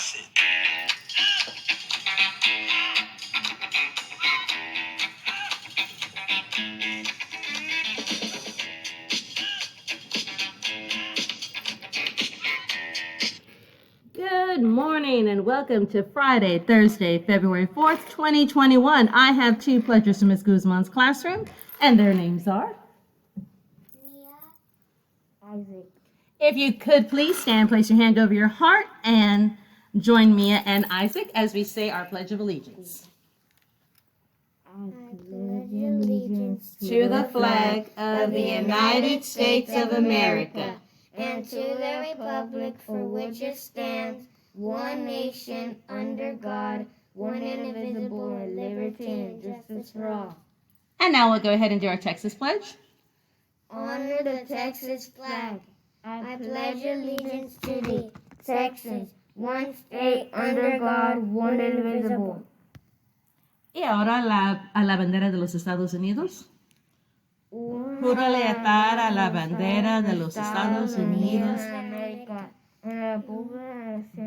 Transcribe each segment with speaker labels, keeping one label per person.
Speaker 1: clase.
Speaker 2: Good morning and welcome to Friday, Thursday, February 4th, 2021. I have two pledgers in Ms. Guzman's classroom, and their names are
Speaker 3: Mia, Isaac.
Speaker 2: If you could please stand, place your hand over your heart, and join Mia and Isaac as we say our Pledge of Allegiance.
Speaker 3: I pledge allegiance
Speaker 2: To the flag of the United States of America
Speaker 3: and to the republic for which it stands, one nation, under God, one indivisible, with liberty and justice for all.
Speaker 2: And now we'll go ahead and do our Texas Pledge.
Speaker 3: Honor the Texas flag. I pledge allegiance to thee, Texas, one state, under God, one indivisible.
Speaker 2: Y ahora a la bandera de los Estados Unidos. Juro lealtad a la bandera de los Estados Unidos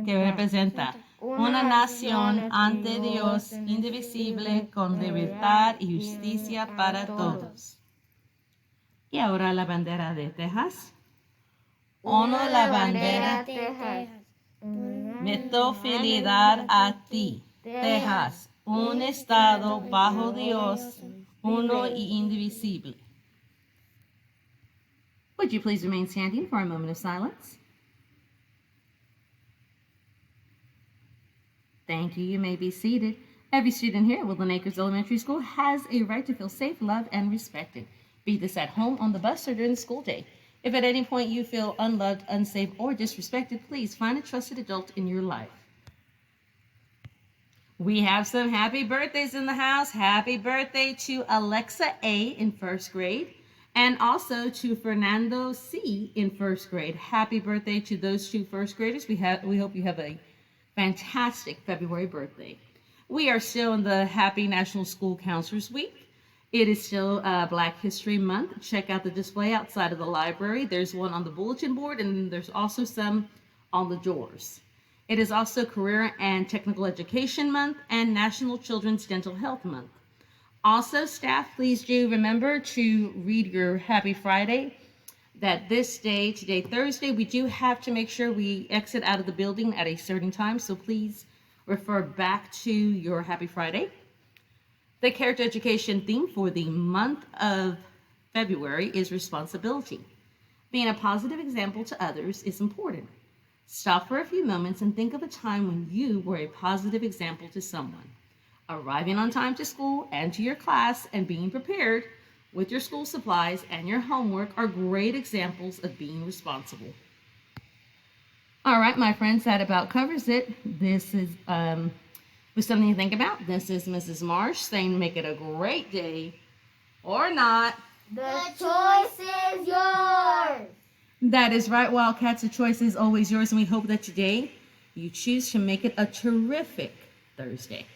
Speaker 2: que representa una nación ante Dios indivisible con libertad y justicia para todos. Y ahora la bandera de Texas. Honro la bandera. Meto fidelidad a ti, Texas, un estado bajo Dios, uno y indivisible. Would you please remain standing for a moment of silence? Thank you. You may be seated. Every student here at Woodland Acres Elementary School has a right to feel safe, loved, and respected, be this at home, on the bus, or during the school day. If at any point you feel unloved, unsafe, or disrespected, please find a trusted adult in your life. We have some happy birthdays in the house. Happy birthday to Alexa A. in first grade, and also to Fernando C. in first grade. Happy birthday to those two first graders. We hope you have a fantastic February birthday. We are still in the Happy National School Counselors Week. It is still Black History Month. Check out the display outside of the library. There's one on the bulletin board, and there's also some on the doors. It is also Career and Technical Education Month and National Children's Dental Health Month. Also, staff, please do remember to read your Happy Friday. That this day, today, Thursday, we do have to make sure we exit out of the building at a certain time, so please refer back to your Happy Friday. The character education theme for the month of February is responsibility. Being a positive example to others is important. Stop for a few moments and think of a time when you were a positive example to someone. Arriving on time to school and to your class and being prepared with your school supplies and your homework are great examples of being responsible. All right, my friends, that about covers it. This is with something to think about. This is Mrs. Marsh saying make it a great day or not.
Speaker 3: The choice is yours.
Speaker 2: That is right, Wildcats. The choice is always yours, and we hope that today you choose to make it a terrific Thursday.